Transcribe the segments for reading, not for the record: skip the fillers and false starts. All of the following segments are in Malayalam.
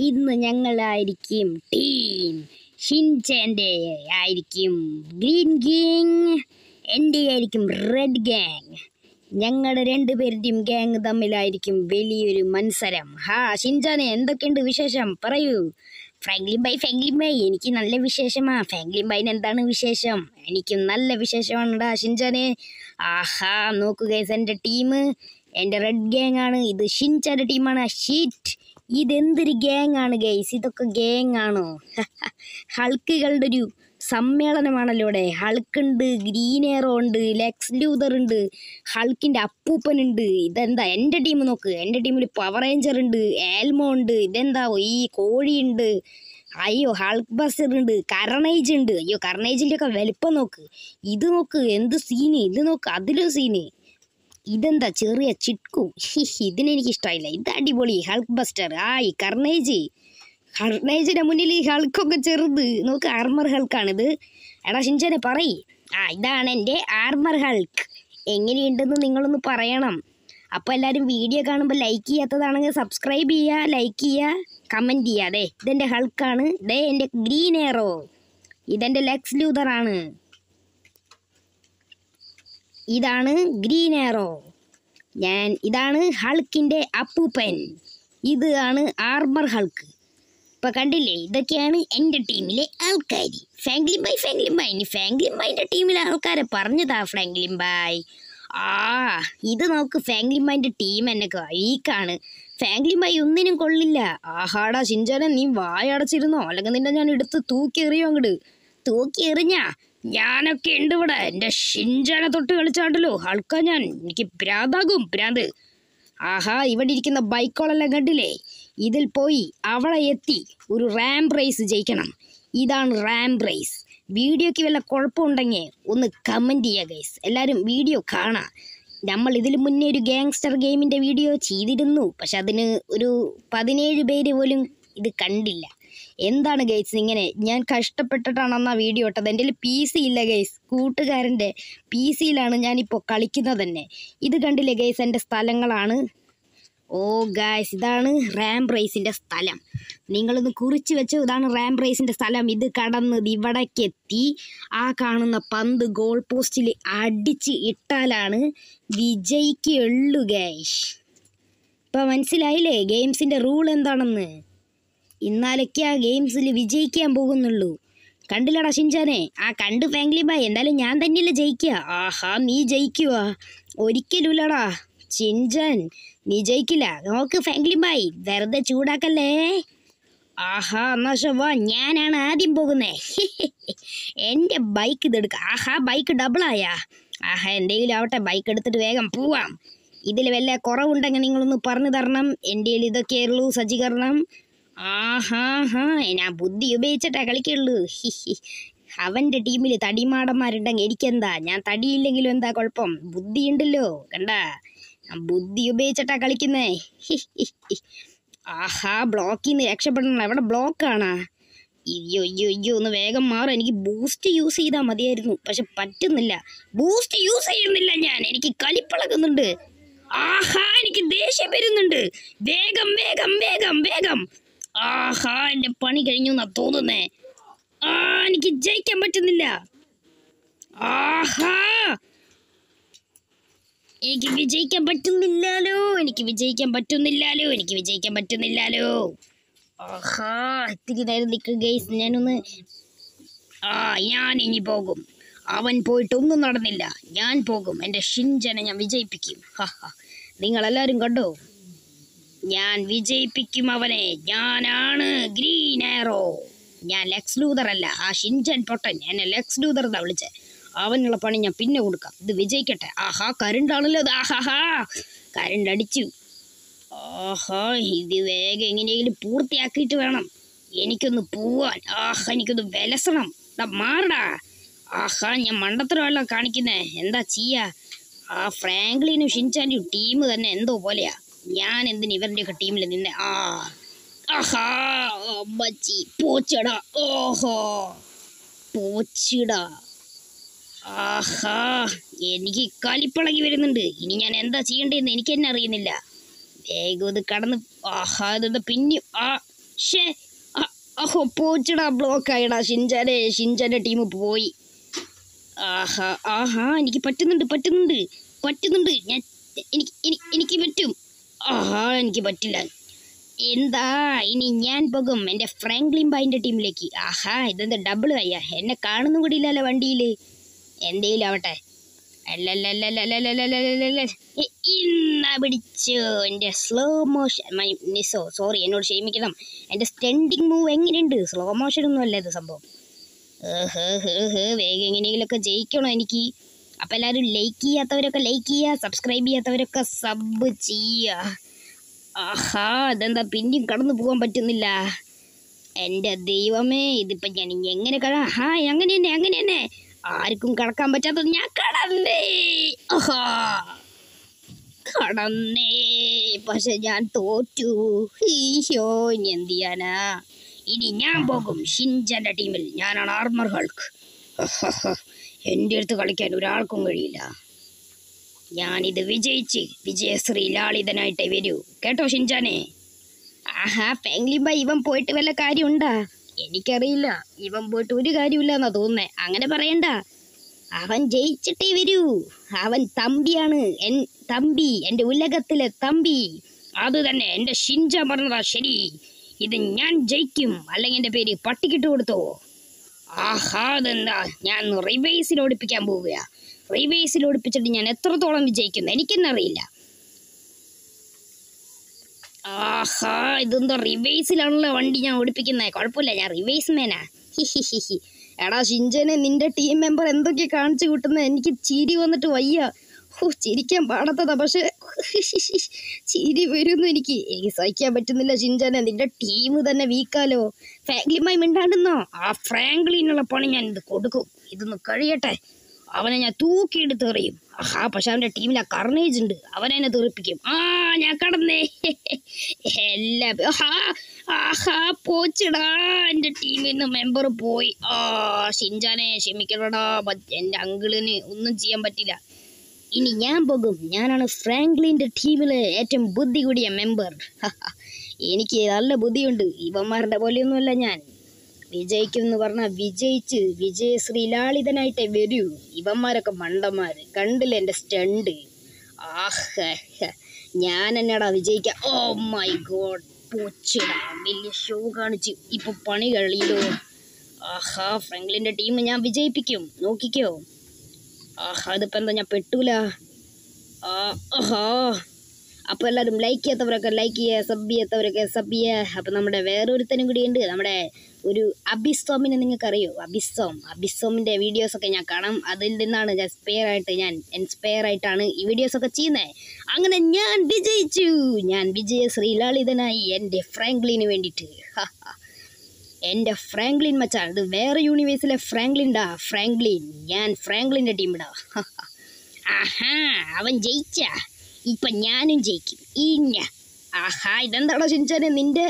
ഇന്ന് ഞങ്ങളായിരിക്കും ടീം ഷിൻചാൻ്റെ ആയിരിക്കും ഗ്രീൻ ഗാങ്, എൻ്റെ ആയിരിക്കും റെഡ് ഗാങ്. ഞങ്ങളുടെ രണ്ടുപേരുടെയും ഗാങ് തമ്മിലായിരിക്കും വലിയൊരു മത്സരം. ഷിൻചാനെ എന്തൊക്കെയുണ്ട് വിശേഷം പറയൂ. ഫ്രാങ്ക്ലിൻ ബൈ എനിക്ക് നല്ല വിശേഷമാ. ഫ്രാങ്ക്ലിൻ ബൈന് എന്താണ് വിശേഷം? എനിക്കും നല്ല വിശേഷമാണെടാ ഷിൻചാനെ. നോക്കൂ ഗൈസ്, എൻ്റെ ടീം എൻ്റെ റെഡ് ഗാങ് ആണ്. ഇത് ഷിൻചാൻ്റെ ടീമാണ്. ഷീറ്റ്, ഇതെന്തൊരു ഗാങ് ആണ് ഗൈസ്, ഇതൊക്കെ ഗാങ് ആണോ? ഹൾക്കുകളുടെ ഒരു സമ്മേളനമാണല്ലോ ഇവിടെ. ഹൾക്കുണ്ട്, ഗ്രീൻ എറോ ഉണ്ട്, ലെക്സ് ലൂതർ ഉണ്ട്, ഹൾക്കിൻ്റെ അപ്പൂപ്പനുണ്ട്. ഇതെന്താ എൻ്റെ ടീം നോക്ക്, എൻ്റെ ടീമിൽ പവർ റേഞ്ചർ ഉണ്ട്, ആൽമോ ഉണ്ട്. ഇതെന്താ ഈ കോഴിയുണ്ട്, അയ്യോ ഹൾക്ക് ബസ്റ്റർ ഉണ്ട്, കർണേജ് ഉണ്ട്. അയ്യോ കർണേജിൻ്റെ ഒക്കെ വലിപ്പം നോക്ക്, ഇത് നോക്ക് എന്ത് സീന്, ഇത് നോക്ക് അതിലൊരു സീന്. ഇതെന്താ ചെറിയ ചിട്കു, ഇതിനെനിക്കിഷ്ടമായില്ല. ഇത് അടിപൊളി ഹൾക്ക് ബസ്റ്റർ. ഈ കർണേജിൻ്റെ മുന്നിൽ ഈ ഹൾക്കൊക്കെ ചെറുത് നോക്ക്, ആർമർ ഹൾക്കാണിത്. എടാ ഷിൻചാനെ പറയ്. ഇതാണ് എൻ്റെ ആർമർ ഹൾക്ക്. എങ്ങനെയുണ്ടെന്ന് നിങ്ങളൊന്ന് പറയണം. അപ്പോൾ എല്ലാവരും വീഡിയോ കാണുമ്പോൾ ലൈക്ക് ചെയ്യാത്തതാണെങ്കിൽ സബ്സ്ക്രൈബ് ചെയ്യുക, ലൈക്ക് ചെയ്യുക, കമൻറ്റ് ചെയ്യുക. അതെ ഇതെൻ്റെ ഹൾക്കാണ്. ഇതേ എൻ്റെ ഗ്രീൻ എറോ, ഇതെൻ്റെ ലെക്സ് ലൂതറാണ്. ഇതാണ് ഗ്രീൻ എറോ. ഇതാണ് ഹൾക്കിൻ്റെ അപ്പൂപ്പൻ. ഇതാണ് ആർമർ ഹൾക്ക്. ഇപ്പം കണ്ടില്ലേ, ഇതൊക്കെയാണ് എൻ്റെ ടീമിലെ ആൾക്കാർ. ഫ്രാങ്ക്ലിൻ ബൈ ഇനി ഫ്രാങ്ക്ലിൻ ബൈൻ്റെ ടീമിലെ ആൾക്കാരെ പറഞ്ഞതാ ഫ്രാങ്ക്ലിൻ ബൈ. ഇത് നോക്ക്, ഫ്രാങ്ക്ലിൻ ബൈൻ്റെ ടീം എന്നെ വീക്കാണ്. ഫ്രാങ്ക്ലിൻ ബൈ ഒന്നിനും കൊള്ളില്ല. ആഹാടാ ഷിൻചാനെ, നീ വായടച്ചിരുന്നോ? അല്ലെങ്കിൽ നിന്നെ ഞാൻ എടുത്ത് തൂക്കി എറിയോ? അങ്ങോട്ട് തൂക്കി എറിഞ്ഞാ ഞാനൊക്കെ ഉണ്ട് ഇവിടെ. എൻ്റെ ഷിൻചാനെ തൊട്ട് കളിച്ചാണ്ടല്ലോ ഹൾക്കാ ഞാൻ, എനിക്ക് ഭ്രാന്താകും ഭ്രാന്ത്. ഇവിടെ ഇരിക്കുന്ന ബൈക്കുകളെല്ലാം കണ്ടില്ലേ, ഇതിൽ പോയി അവളെ എത്തി ഒരു റാമ്പ് റേസ് ജയിക്കണം. ഇതാണ് റാമ്പ് റേസ്. വീഡിയോയ്ക്ക് വല്ല കുഴപ്പമുണ്ടെങ്കിൽ ഒന്ന് കമൻറ്റ് ചെയ്യുക ഗൈസ്. എല്ലാവരും വീഡിയോ കാണാം. നമ്മൾ ഇതിൽ മുന്നേ ഒരു ഗാങ്സ്റ്റർ ഗെയിമിൻ്റെ വീഡിയോ ചെയ്തിരുന്നു, പക്ഷെ അതിന് ഒരു 17 പേര് പോലും ഇത് കണ്ടില്ല. എന്താണ് ഗൈസ് ഇങ്ങനെ? ഞാൻ കഷ്ടപ്പെട്ടിട്ടാണ് അന്ന് ആ വീഡിയോ ഇട്ടത്. എൻ്റെ PC ഇല്ല ഗൈസ്, കൂട്ടുകാരൻ്റെ PC-യിലാണ് ഞാനിപ്പോൾ കളിക്കുന്നത് തന്നെ. ഇത് കണ്ടില്ലേ ഗൈസ്, എൻ്റെ സ്ഥലങ്ങളാണ്. ഗൈസ്, ഇതാണ് റാമ്പ് റേസിൻ്റെ സ്ഥലം. നിങ്ങളൊന്ന് കുറിച്ച് വെച്ചോ, ഇതാണ് റാമ്പ് റേസിൻ്റെ സ്ഥലം. ഇത് കടന്ന് ഇവിടേക്കെത്തി ആ കാണുന്ന പന്ത് ഗോൾ പോസ്റ്റിൽ അടിച്ച് ഇട്ടാലാണ് വിജയിക്കുള്ളൂ ഗൈസ്. ഇപ്പം മനസ്സിലായില്ലേ ഗെയിംസിൻ്റെ റൂൾ എന്താണെന്ന്? ഇന്നാലൊക്കെ ആ ഗെയിംസിൽ വിജയിക്കാൻ പോകുന്നുള്ളൂ. കണ്ടില്ലടാ ഷിൻചാനെ? കണ്ട് ഫ്രാങ്ക്ലിൻ ബൈ. എന്തായാലും ഞാൻ തന്നെയല്ലേ ജയിക്കുക. നീ ജയിക്കുക? ഒരിക്കലുമില്ലടാ ഷിൻചാൻ, നീ ജയിക്കില്ല. നോക്ക് ഫ്രാങ്ക്ലിൻ ബൈ, വെറുതെ ചൂടാക്കല്ലേ. എന്നാ ശവാ, ഞാനാണ് ആദ്യം പോകുന്നേ. എൻ്റെ ബൈക്ക് ഇതെടുക്കുക. ബൈക്ക് ഡബിളായാ? എന്തെങ്കിലും ആവട്ടെ, ബൈക്ക് എടുത്തിട്ട് വേഗം പോവാം. ഇതിൽ വല്ല കുറവുണ്ടെങ്കിൽ നിങ്ങളൊന്ന് പറഞ്ഞു തരണം. എൻ്റെ ഇതൊക്കെയുള്ളൂ സജ്ജീകരണം. ഞാൻ ബുദ്ധി ഉപയോഗിച്ചിട്ടാ കളിക്കുള്ളൂ. അവൻ്റെ ടീമിൽ തടിമാടന്മാരുണ്ടെങ്കിൽ എനിക്കെന്താ? ഞാൻ തടിയില്ലെങ്കിലും എന്താ കുഴപ്പം? ബുദ്ധിയുണ്ടല്ലോ, കണ്ടാ? ബുദ്ധി ഉപയോഗിച്ചിട്ടാ കളിക്കുന്നേ. ബ്ലോക്കിൽ നിന്ന് രക്ഷപ്പെടണം. എവിടെ ബ്ലോക്കാണാ? അയ്യോ ഒന്ന് വേഗം മാറും. എനിക്ക് ബൂസ്റ്റ് യൂസ് ചെയ്താൽ മതിയായിരുന്നു, പക്ഷെ പറ്റുന്നില്ല. ബൂസ്റ്റ് യൂസ് ചെയ്യുന്നില്ല ഞാൻ, എനിക്ക് കലിപ്പിളകുന്നുണ്ട്. എനിക്ക് ദേഷ്യം വരുന്നുണ്ട്. വേഗം വേഗം വേഗം വേഗം. എൻ്റെ പണി കഴിഞ്ഞു എന്നാ തോന്നുന്നേ. എനിക്ക് ജയിക്കാൻ പറ്റുന്നില്ല. എനിക്ക് വിജയിക്കാൻ പറ്റുന്നില്ലാലോ. ഇത്തിരി നേരം നിൽക്കുക ഗൈസ്, ഞാനൊന്ന്. ഞാൻ ഇനി പോകും. അവൻ പോയിട്ടൊന്നും നടന്നില്ല, ഞാൻ പോകും. എൻ്റെ ഷിൻചാനെ ഞാൻ വിജയിപ്പിക്കും. നിങ്ങളെല്ലാവരും കണ്ടോ, ഞാൻ വിജയിപ്പിക്കും അവനെ. ഞാനാണ് ഗ്രീൻ എറോ. ഞാൻ ലെക്സ് ലൂതർ അല്ല. ഷിൻചാൻ പൊട്ടൻ എന്നെ ലെക്സ് ലൂതർ എന്നാ വിളിച്ചേ. അവനുള്ള പണി ഞാൻ പിന്നെ കൊടുക്കാം. ഇത് വിജയിക്കട്ടെ. കരണ്ടാണല്ലോ ഇത്. കരണ്ട് അടിച്ചു. ഇത് വേഗം എങ്ങനെയെങ്കിലും പൂർത്തിയാക്കിയിട്ട് വേണം എനിക്കൊന്ന് പോവാൻ. എനിക്കൊന്ന് വിലസണം. മാറടാ. ഞാൻ മണ്ടത്തരമല്ല കാണിക്കുന്നേ. എന്താ ചെയ്യാ? ഫ്രാങ്ക്ലിനും ഷിൻചാൻ്റെയും ടീം തന്നെ എന്തോ പോലെയാ. ഞാൻ എന്തിന് ഇവരുടെയൊക്കെ ടീമിൽ നിന്നെ? പോച്ചടാ. പോച്ചിടാ. എനിക്ക് കലിപ്പിളകി വരുന്നുണ്ട്. ഇനി ഞാൻ എന്താ ചെയ്യേണ്ടതെന്ന് എനിക്ക് തന്നെ അറിയുന്നില്ല. വേഗം ഇത് കടന്ന്. ഇതെന്താ പിന്നെ? ഷേ അഹോ പോച്ചടാ, ബ്ലോക്ക് ആയിടാ ഷിൻചാൻ്റെ ടീം പോയി. ആഹാ ആഹാ എനിക്ക് പറ്റുന്നുണ്ട് ഞാൻ എനിക്ക് പറ്റും. ആഹാ എനിക്ക് പറ്റില്ല. എന്താ ഇനി ഞാൻ പോകും എൻ്റെ ഫ്രാങ്ക്ലിൻ ബായിൻ്റെ ടീമിലേക്ക്. ആഹാ ഇതെന്താ ഡബിൾ അയ്യാ, എന്നെ കാണുന്നും കൂടി ഇല്ലല്ലോ വണ്ടിയിൽ. എന്തേലും ആവട്ടെ. ഇന്നാ പിടിച്ചു എൻ്റെ സ്ലോ മോഷൻ. സോറി, എന്നോട് ക്ഷമിക്കണം. എൻ്റെ സ്റ്റണ്ടിങ് മൂവ് എങ്ങനെയുണ്ട്? സ്ലോ മോഷൻ ഒന്നും അല്ല ഇത് സംഭവം. വേഗം എങ്ങനെയെങ്കിലുമൊക്കെ ജയിക്കണോ എനിക്ക്. അപ്പം എല്ലാവരും ലൈക്ക് ചെയ്യാത്തവരൊക്കെ ലൈക്ക് ചെയ്യുക, സബ്സ്ക്രൈബ് ചെയ്യാത്തവരൊക്കെ സബ് ചെയ്യുക. ആഹാ ഇതെന്താ പിന്നെയും കടന്നു പോകാൻ പറ്റുന്നില്ല. എൻ്റെ ദൈവമേ, ഇതിപ്പം ഞാൻ എങ്ങനെ അങ്ങനെ തന്നെ ആർക്കും കടക്കാൻ പറ്റാത്തത് ഞാൻ കടന്നേ. പക്ഷെ ഞാൻ തോറ്റു. ഈശോ, ഇനി എന്ത് ചെയ്യാനാ? ഇനി ഞാൻ പോകും ഷിൻചാൻ്റെ ടീമിൽ. ഞാനാണ് ആർമർ ഹൾക്ക്. എൻ്റെ അടുത്ത് കളിക്കാൻ ഒരാൾക്കും കഴിയില്ല. ഞാനിത് വിജയിച്ച് വിജയശ്രീ ലാളിതനായിട്ടേ വരൂ, കേട്ടോ ഷിൻചാനെ. ആഹാ ഫ്രാങ്ക്ലിൻ ബായ്, ഇവൻ പോയിട്ട് വല്ല കാര്യമുണ്ടാ? എനിക്കറിയില്ല, ഇവൻ പോയിട്ട് ഒരു കാര്യമില്ല എന്നാ തോന്നുന്നേ. അങ്ങനെ പറയണ്ട, അവൻ ജയിച്ചിട്ടേ വരൂ. അവൻ തമ്പിയാണ്, തമ്പി, എൻ്റെ ഉലകത്തിലെ തമ്പി. അത് തന്നെ എൻ്റെ ഷിൻചാൻ പറഞ്ഞതാ ശരി. ഇത് ഞാൻ ജയിക്കും, അല്ലെങ്കിൽ എൻ്റെ പേര് പട്ടിക്കിട്ട് കൊടുത്തോ. ആഹാ അതെന്താ, ഞാൻ റിവേഴ്സിൽ ഓടിപ്പിക്കാൻ പോവുക. റിവേഴ്സിൽ ഓടിപ്പിച്ചിട്ട് ഞാൻ എത്രത്തോളം വിജയിക്കുന്നു എനിക്കെന്നറിയില്ല. ആഹാ ഇതെന്താ റിവേഴ്സിലാണല്ലോ വണ്ടി ഞാൻ ഓടിപ്പിക്കുന്നത്. കുഴപ്പമില്ല, ഞാൻ റിവേഴ്സ് മേനാ. എടാ ഷിൻചാനെ, നിന്റെ ടീം മെമ്പർ എന്തൊക്കെ കാണിച്ചു കൂട്ടുന്നത്? എനിക്ക് ചിരി വന്നിട്ട് വയ്യ. ചിരിക്കാൻ പാടത്തതാ, പക്ഷെ ചിരി വരുന്നു. എനിക്ക് സഹിക്കാൻ പറ്റുന്നില്ല ഷിൻചാനെ. നിന്റെ ടീം തന്നെ വീക്കാലോ. Franklin bye മിണ്ടാണ്ടെന്നോ? ആ ഫ്രാങ്ക്ലിനുള്ള പണി ഞാൻ ഇത് കൊടുക്കും. ഇതൊന്ന് കഴിയട്ടെ, അവനെ ഞാൻ തൂക്കിയെടുത്ത് എറിയും. ആഹാ പക്ഷെ അവൻ്റെ ടീമിൽ ആ കർണേജ് ഉണ്ട്, അവനെന്നെ തെറിപ്പിക്കും. ഞാൻ കടന്നേ. ആഹാ പോച്ചടാ, എൻ്റെ ടീമിൽ നിന്ന് മെമ്പർ പോയി. ഷിൻചാനെ ക്ഷമിക്കണടാ, എൻ്റെ അങ്കിളിന് ഒന്നും ചെയ്യാൻ പറ്റില്ല. ഇനി ഞാൻ പോകും. ഞാനാണ് ഫ്രാങ്ക്ലിൻ്റെ ടീമിലെ ഏറ്റവും ബുദ്ധി കൂടിയ മെമ്പർ. എനിക്ക് നല്ല ബുദ്ധിയുണ്ട്. ഇവന്മാരുടെ പോലെയൊന്നുമല്ല ഞാൻ. വിജയിക്കും എന്ന് പറഞ്ഞാൽ വിജയിച്ച് വിജയശ്രീ ലാളിതനായിട്ടേ വരൂ. ഇവന്മാരൊക്കെ മണ്ടന്മാര്. കണ്ടില്ല എൻ്റെ സ്റ്റണ്ട്? ഞാൻ എന്നാടാ വിജയിക്കാം. ഓ മൈ ഗോഡ്, പോച്ചടാ, വലിയ ഷോ കാണിച്ച് ഇപ്പൊ പണി കഴിയില്ലോ. ആഹാ ഫ്രാങ്ക്ലിൻ്റെ ടീം ഞാൻ വിജയിപ്പിക്കും, നോക്കിക്കോ. ഇതിപ്പോൾ എന്താ ഞാൻ പെട്ടൂല. അപ്പോൾ എല്ലാവരും ലൈക്ക് ചെയ്യാത്തവരൊക്കെ ലൈക്ക് ചെയ്യുക, സബ് ചെയ്യാത്തവരൊക്കെ സബ് ചെയ്യുക. അപ്പം നമ്മുടെ വേറൊരുത്തനും കൂടിയുണ്ട്, നമ്മുടെ ഒരു അബിസോമിനെ നിങ്ങൾക്കറിയോ? അബിസോമിൻ്റെ വീഡിയോസൊക്കെ ഞാൻ കാണാം. അതിൽ നിന്നാണ് ഞാൻ ഇൻസ്പയർ ആയിട്ടാണ് ഈ വീഡിയോസൊക്കെ ചെയ്യുന്നത്. അങ്ങനെ ഞാൻ വിജയിച്ചു. ഞാൻ വിജയശ്രീ ലാളിതനായി എൻ്റെ ഫ്രാങ്ക്ലിന് വേണ്ടിയിട്ട്. എൻ്റെ ഫ്രാങ്ക്ലിൻ മച്ചാൻ, ഇത് വേറെ യൂണിവേഴ്സിലെ ഫ്രാങ്ക്ലിൻഡാ. ഞാൻ ഫ്രാങ്ക്ലിൻ്റെ ടീമിടാ. ആഹാ അവൻ ജയിച്ച, ഇപ്പം ഞാനും ജയിക്കും. ഇതെന്താണോ ഷിൻചാനെ നിൻ്റെ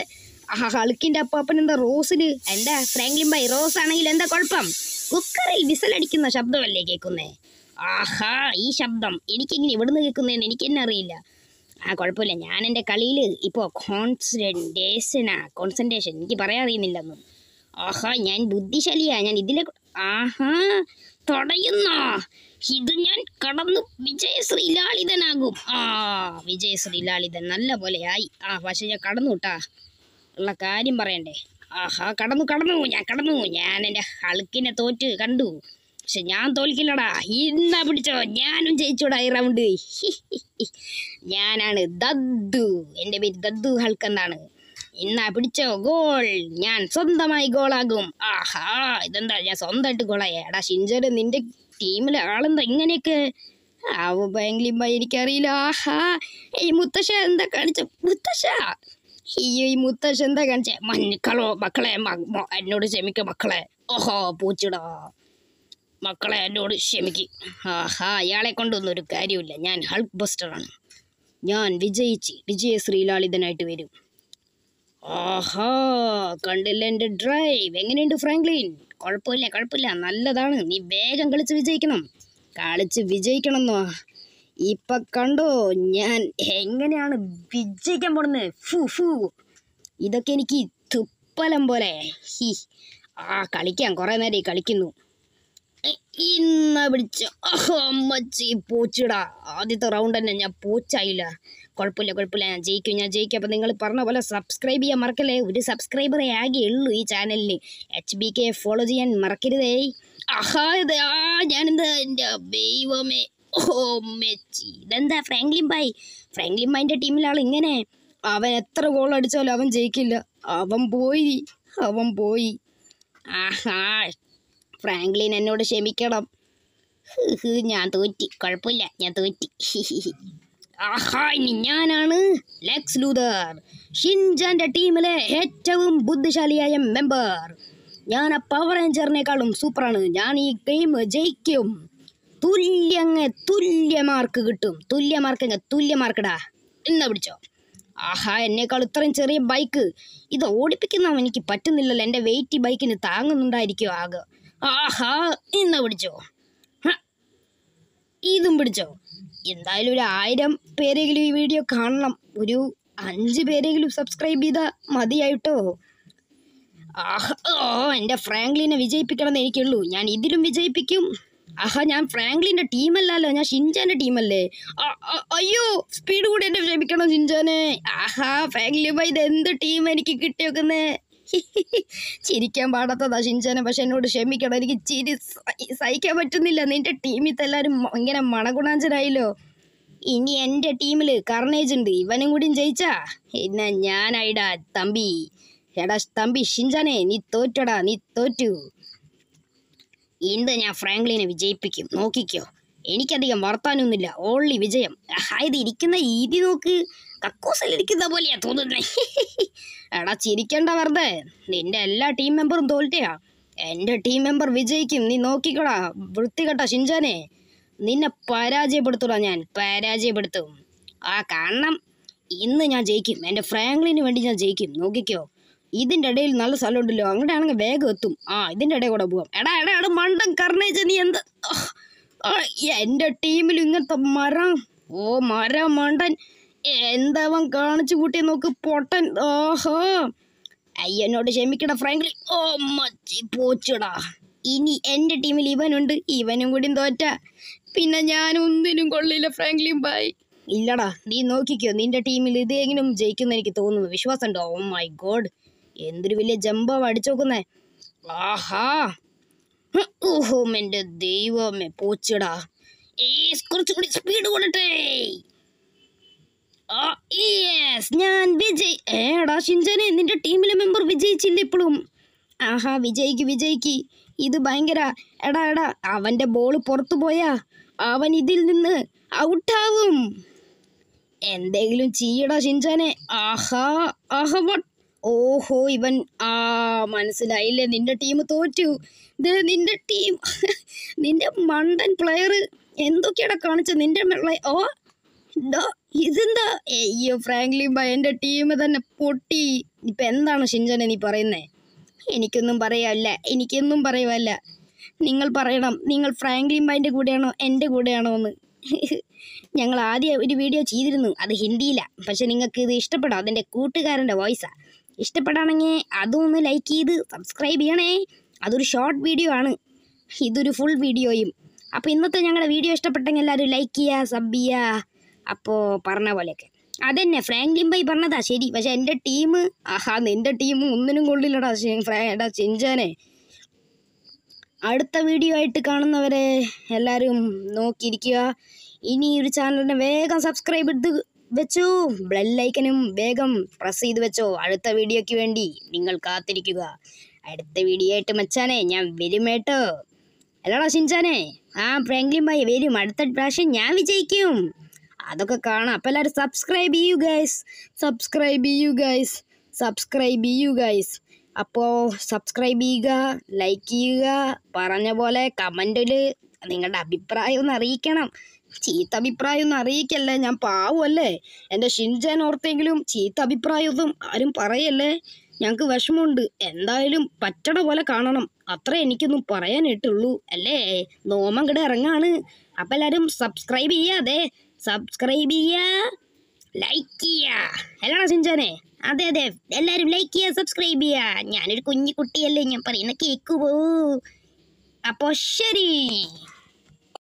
ഹൾക്കിൻ്റെ അപ്പാപ്പൻ എന്താ റോസിൽ? എന്താ ഫ്രാങ്ക്ലിൻ ബായ്, റോസ് ആണെങ്കിൽ എന്താ കുഴപ്പം? കുക്കറിൽ വിസലടിക്കുന്ന ശബ്ദമല്ലേ കേൾക്കുന്നേ? ഈ ശബ്ദം എനിക്കിങ്ങനെ ഇവിടുന്ന് കേൾക്കുന്നതെന്ന് എനിക്കെന്നെ അറിയില്ല. കുഴപ്പമില്ല, ഞാൻ എൻ്റെ കളിയിൽ ഇപ്പോൾ കോൺസെൻട്രേഷൻ എനിക്ക് പറയാൻ അറിയുന്നില്ലെന്നും. ഞാൻ ബുദ്ധിശാലിയാ. ഞാൻ ഇതിലെ തടയുന്നോ? ഇത് ഞാൻ കടന്നു വിജയശ്രീ ലാളിതനാകും. വിജയശ്രീ ലാളിതൻ നല്ല പോലെ ആയി. പക്ഷെ ഞാൻ കടന്നു കേട്ടാ, ഉള്ള കാര്യം പറയണ്ടേ. കടന്നു. ഞാൻ എൻ്റെ ഹൾക്കിനെ തോറ്റ് കണ്ടു. പക്ഷെ ഞാൻ തോൽക്കില്ലടാ. ഇന്നാ പിടിച്ചോ, ഞാനും ജയിച്ചോടാ ഈ റൗണ്ട്. ഞാനാണ് ദദ്ദു, എൻ്റെ പേര് ദദ്ദു ഹൾക്ക് എന്നാണ്. ഇന്നാ പിടിച്ചോ ഗോൾ. ഞാൻ സ്വന്തമായി ഗോളാകും. ഇതെന്താ ഞാൻ സ്വന്തമായിട്ട് ഗോളായി? എടാ ഷിൻചാനെ, നിന്റെ ടീമിലെ ആളെന്താ ഇങ്ങനെയൊക്കെ? ഫ്രാങ്ക്ലിൻ ബായ് എനിക്കറിയില്ല. ഈ മുത്തശ്ശ എന്താ കാണിച്ച? ഈ മുത്തശ്ശ എന്താ കാണിച്ചേ? മക്കളെ എന്നോട് ക്ഷമിക്ക മക്കളെ. പൂച്ചിടാ മക്കളെ, എന്നോട് ക്ഷമിക്ക്. അയാളെ കൊണ്ടൊന്നും ഒരു കാര്യമില്ല. ഞാൻ ഹൾക്ക് ബസ്റ്ററാണ്. ഞാൻ വിജയിച്ച് വിജയശ്രീ ലാളിതനായിട്ട് വരും. കണ്ടില്ല എൻ്റെ ഡ്രൈവ്? എങ്ങനെയുണ്ട് ഫ്രാങ്ക്ലിൻ? കുഴപ്പമില്ല, നല്ലതാണ്. നീ വേഗം കളിച്ച് വിജയിക്കണം എന്നോ? ഇപ്പം കണ്ടോ ഞാൻ എങ്ങനെയാണ് വിജയിക്കാൻ പോണെന്ന്? ഇതൊക്കെ എനിക്ക് ഉപ്പലം പോലെ. കളിക്കാൻ കുറേ നേരം കളിക്കുന്നു. ഇന്ന പിടിച്ച അമ്മച്ചി പോച്ചിടാ. ആദ്യത്തെ റൗണ്ട് തന്നെ ഞാൻ പോച്ചായില്ല. കുഴപ്പമില്ല, ഞാൻ ജയിക്കും. അപ്പം നിങ്ങൾ പറഞ്ഞ പോലെ സബ്സ്ക്രൈബ് ചെയ്യാൻ മറക്കല്ലേ. ഒരു സബ്സ്ക്രൈബറേ ആകെ ഉള്ളൂ ഈ ചാനലിന്. HBK ഫോളോ ചെയ്യാൻ മറക്കരുതേ. ഞാനെന്താ എൻ്റെ ദൈവമേ. മെച്ചി ഇതെന്താ ഫ്രാങ്ക്ലിൻ ബായിൻ്റെ ടീമിലാൾ ഇങ്ങനെ. അവൻ എത്ര ഗോൾ അടിച്ചാലും അവൻ ജയിക്കില്ല. അവൻ പോയി. ഫ്രാങ്ക്ലിൻ എന്നോട് ക്ഷമിക്കണം. ഞാൻ തോറ്റി. കുഴപ്പമില്ല, ഞാൻ തോറ്റി. ഇനി ഞാനാണ് ലെക്സ് ലൂതർ, ഷിൻജാന്റെ ടീമിലെ ഏറ്റവും ബുദ്ധിശാലിയായ മെമ്പർ. ഞാൻ ആ പവർ റേഞ്ചറിനേക്കാളും സൂപ്പറാണ്. ഞാൻ ഈ ഗെയിം ജയിക്കും. തുല്യ മാർക്ക് കിട്ടും. തുല്യ മാർക്കടാ. എന്നാ പിടിച്ചോ. എന്നേക്കാൾ ഇത്രയും ചെറിയ ബൈക്ക് ഇത് ഓടിപ്പിക്കുന്ന എനിക്ക് പറ്റുന്നില്ലല്ലോ. എൻ്റെ വെയിറ്റ് ഈ ബൈക്കിന് താങ്ങുന്നുണ്ടായിരിക്കും ആകെ. എന്നാ പിടിച്ചോ. ഇതും പിടിച്ചോ. എന്തായാലും ഒരു 1000 പേരെങ്കിലും ഈ വീഡിയോ കാണണം. ഒരു 5 പേരെങ്കിലും സബ്സ്ക്രൈബ് ചെയ്താൽ മതിയായിട്ടോ. എൻ്റെ ഫ്രാങ്ക്ലിനെ വിജയിപ്പിക്കണം എന്ന് എനിക്കുള്ളൂ. ഞാൻ ഇതിലും വിജയിപ്പിക്കും. ഞാൻ ഫ്രാങ്ക്ലിൻ്റെ ടീമല്ലല്ലോ, ഞാൻ ഷിൻജാൻ്റെ ടീമല്ലേ. അയ്യോ, സ്പീഡ് കൂടി എന്നെ ക്ഷമിക്കണം ഷിൻജാനെ. ഫ്രാങ്ക്ലിൻ ബായ്, ഇത് എന്ത് ടീം എനിക്ക് കിട്ടിയേക്കുന്നേ. ചിരിക്കാൻ പാടാത്തതാ ഷിൻജാനെ, പക്ഷെ എന്നോട് ക്ഷമിക്കണം. എനിക്ക് ചിരി സഹിക്കാൻ പറ്റുന്നില്ല. നിന്റെ ടീമിൽ എല്ലാവരും ഇങ്ങനെ മണഗുണാഞ്ചനായില്ലോ. ഇനി എൻ്റെ ടീമിൽ കർണേജ് ഉണ്ട്. ഇവനും കൂടിയും ജയിച്ചാ പിന്നെ ഞാനായിടാ തമ്പി. എടാ തമ്പി ഷിൻജാനെ, നീ തോറ്റു. ഇന്ന് ഞാൻ ഫ്രാങ്ക്ലിനെ വിജയിപ്പിക്കും, നോക്കിക്കോ. എനിക്കധികം വർത്താനൊന്നുമില്ല, ഓൺലി വിജയം. ഇത് ഇരിക്കുന്ന രീതി നോക്ക്, കക്കൂസിലിരിക്കുന്ന പോലെയാ തോന്നുന്നേ. എടാ ചിരിക്കണ്ട വെറുതെ. നിന്റെ എല്ലാ ടീം മെമ്പറും തോൽറ്റയാ. എൻ്റെ ടീം മെമ്പർ വിജയിക്കും, നീ നോക്കിക്കോടാ. വൃത്തികെട്ട ഷിൻജാനെ, നിന്നെ പരാജയപ്പെടുത്തും. കാരണം ഇന്ന് ഞാൻ ജയിക്കും. എൻ്റെ ഫ്രാങ്ക്ലിന് വേണ്ടി ഞാൻ ജയിക്കും, നോക്കിക്കോ. ഇതിൻ്റെ ഇടയിൽ നല്ല സ്ഥലമുണ്ടല്ലോ, അങ്ങോട്ടാണെങ്കിൽ വേഗം എത്തും. ഇതിൻ്റെ ഇടയിൽ കൂടെ പോവാം. എടാ മണ്ടൻ കർണേജ്, നീ എന്താ എൻ്റെ ടീമിൽ ഇങ്ങനത്തെ മരം മണ്ടൻ എന്താവൻ കാണിച്ചു കൂട്ടിയെ നോക്ക് പൊട്ടൻ. എന്നോട് ക്ഷമിക്കടാ ഫ്രാങ്ക്ലിൻ. മച്ചി പോച്ചടാ. ഇനി എൻ്റെ ടീമിൽ ഇവനുണ്ട്. ഇവനും കൂടി തോറ്റ പിന്നെ ഞാൻ ഒന്നിനും കൊള്ളില്ല ഫ്രാങ്ക്ലിൻ ബായ്. ഇല്ലടാ, നീ നോക്കിക്കോ. നിന്റെ ടീമിൽ ഇതെങ്കിലും ജയിക്കുമെന്ന് എനിക്ക് തോന്നുന്നു. വിശ്വാസം ഉണ്ടോ? മൈ ഗോഡ്, എന്തൊരു വലിയ ജമ്പാവ് അടിച്ചോക്കുന്നേ. എൻ്റെ ദൈവമേ പോച്ചടാ. കുറച്ചുകൂടി സ്പീഡ് കൊള്ളട്ടെ. ഞാൻ എടാ ഷിൻജാനെ, നിന്റെ ടീമിലെ മെമ്പർ വിജയിച്ചില്ല ഇപ്പോഴും. വിജയിക്ക്. ഇത് ഭയങ്കര. എടാ അവൻ്റെ ബോൾ പുറത്തു പോയാ അവൻ ഇതിൽ നിന്ന് ഔട്ടാവും. എന്തെങ്കിലും ചെയ്യടാ ഷിൻജാനെ. ഇവൻ മനസ്സിലായില്ലേ, നിന്റെ ടീം തോറ്റു. നിന്റെ മണ്ടൻ പ്ലെയർ എന്തൊക്കെയാടാ കാണിച്ചത് നിന്റെ ഇതെന്താ. അയ്യോ ഫ്രാങ്ക്ലിൻ ബായ്, എൻ്റെ ടീം തന്നെ പൊട്ടി. ഇപ്പം എന്താണ് ഷിൻജാനെ നീ പറയുന്നേ? എനിക്കൊന്നും പറയുവല്ല. നിങ്ങൾ പറയണം, നിങ്ങൾ ഫ്രാങ്ക്ലിൻ ബായിൻ്റെ കൂടെയാണോ എൻ്റെ കൂടെയാണോ എന്ന്. ഞങ്ങൾ ആദ്യം ഒരു വീഡിയോ ചെയ്തിരുന്നു, അത് ഹിന്ദിയിലാണ്. പക്ഷെ നിങ്ങൾക്ക് ഇത് ഇഷ്ടപ്പെടാം, അതെൻ്റെ കൂട്ടുകാരൻ്റെ വോയിസാണ്. ഇഷ്ടപ്പെടാണെങ്കിൽ അതും ഒന്ന് ലൈക്ക് ചെയ്ത് സബ്സ്ക്രൈബ് ചെയ്യണേ. അതൊരു ഷോർട്ട് വീഡിയോ ആണ്, ഇതൊരു ഫുൾ വീഡിയോയും. അപ്പോൾ ഇന്നത്തെ ഞങ്ങളുടെ വീഡിയോ ഇഷ്ടപ്പെട്ടെങ്കിൽ എല്ലാവരും ലൈക്ക് ചെയ്യുക, സബ് ചെയ്യുക. അപ്പോൾ പറഞ്ഞ പോലെയൊക്കെ അതന്നെ ഫ്രാങ്ക്ലിൻ ബായ് പറഞ്ഞതാ ശരി. പക്ഷെ എൻ്റെ ടീം നിൻ്റെ ടീം ഒന്നിനും കൊള്ളില്ലടാ ഷിൻജാനെ. അടുത്ത വീഡിയോ ആയിട്ട് കാണുന്നവരെ എല്ലാവരും നോക്കിയിരിക്കുക. ഇനി ഒരു ചാനലിനെ വേഗം സബ്സ്ക്രൈബ് ചെയ്ത് വെച്ചോ, ബെല്ലൈക്കനും വേഗം പ്രസ് ചെയ്ത് വെച്ചോ. അടുത്ത വീഡിയോയ്ക്ക് വേണ്ടി നിങ്ങൾ കാത്തിരിക്കുക. അടുത്ത വീഡിയോ ആയിട്ട് മച്ചാനെ ഞാൻ വരുമേട്ടോ. അല്ലടാ ഷിൻജാനെ, ഫ്രാങ്ക്ലിൻ ബായ് വരും. അടുത്ത പ്രാവശ്യം ഞാൻ വിജയിക്കും, അതൊക്കെ കാണാം. അപ്പോൾ എല്ലാവരും സബ്സ്ക്രൈബ് ചെയ്യൂ ഗൈസ്. അപ്പോൾ സബ്സ്ക്രൈബ് ചെയ്യുക, ലൈക്ക് ചെയ്യുക. പറഞ്ഞ പോലെ കമൻറ്റിൽ നിങ്ങളുടെ അഭിപ്രായം ഒന്ന് അറിയിക്കണം. ചീത്ത അഭിപ്രായം ഒന്നും അറിയിക്കല്ലേ, ഞാൻ പാവമല്ലേ. എൻ്റെ ഷിൻജാൻ ഓർത്തെങ്കിലും ചീത്ത അഭിപ്രായമൊന്നും ആരും പറയല്ലേ, ഞങ്ങൾക്ക് വിഷമമുണ്ട്. എന്തായാലും പറ്റണ പോലെ കാണണം, അത്ര എനിക്കൊന്നും പറയാനായിട്ടുള്ളൂ അല്ലേ. നോമം കിടെ ഇറങ്ങാണ്. അപ്പം എല്ലാവരും സബ്സ്ക്രൈബ് ചെയ്യുക. ലൈക്ക് ചെയ്യുക. അല്ലാണോ സിഞ്ചാനെ? അതെ അതെ, എല്ലാവരും ലൈക്ക് ചെയ്യുക, സബ്സ്ക്രൈബ് ചെയ്യുക. ഞാനൊരു കുഞ്ഞു കുട്ടിയല്ലേ, ഞാൻ പറയുന്ന കേൾക്കുമോ? അപ്പോൾ ശരി.